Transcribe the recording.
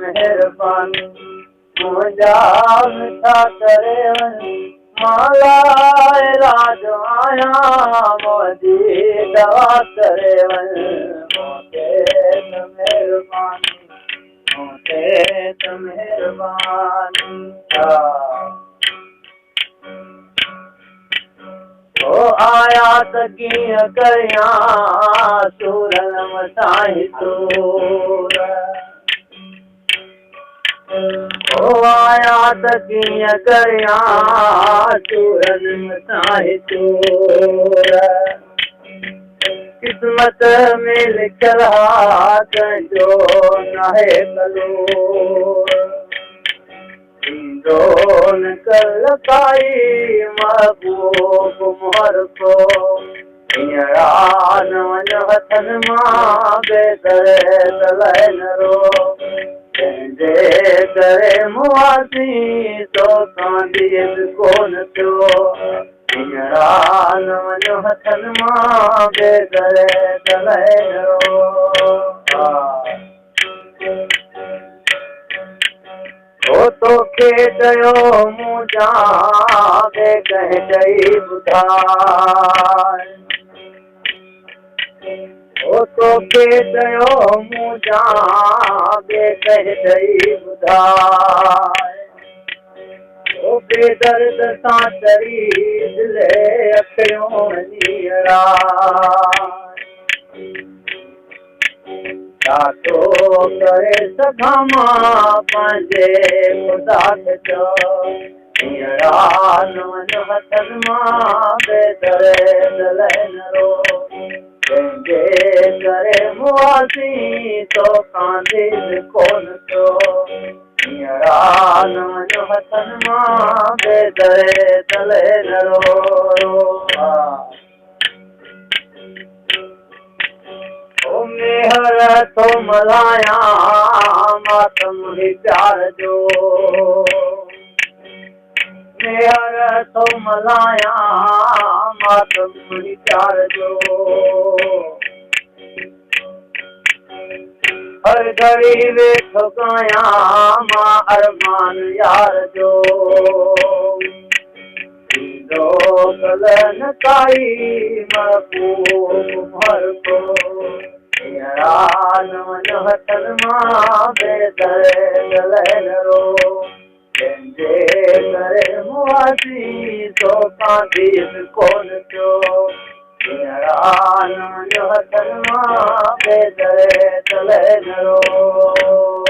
मेहरबानी मुझा मिठा करे माला राज आया मोदी दवा करे मेहरबानी मेहरबानी ओ आया त कीअं करियां सूरन मसाई सूर ओ आया त कीअं करियां सूरन मसाई सूर किस्मत में लिखल जो नाहे कलूर दोन कल काई महबूब मोहर को हींअर वञ हथन मां बेदरे दलैन रो तंहिंजे करे मुआसी तो कांदीअ कोन थियो हींअर वञ हथन मां बेदरे दलैन रो तोखे चयो मूं जाने कंहिं चई ॿुधाए तोखे चयो मूं जाने कंहिं चई ॿुधाए बेदर्द सां चढ़ी दिले अखियूं नीरा तो करे सघां मां पंहिंजे ख़ुदा खे चओ हींअर वञ हथन मां बेदरे दलैन रो तंहिंजे करे मुआसी तो कांदे कोन थियो हींअर वञ हथन मां बेदरे दलैन रो मेहर तो मल्हाया मातम प्यार जो मेहर तो मल्हाया मातम प्यार जो हर घड़ी वेठो गाया मां अरमान यार जो कलन काई महबूब हर को वञ हथन मां बेदरे दलैन रो तंहिंजे करे मुआसी तो कांदीअ कोन थियो हींअर वञ हथन मां बेदरे दलैन रो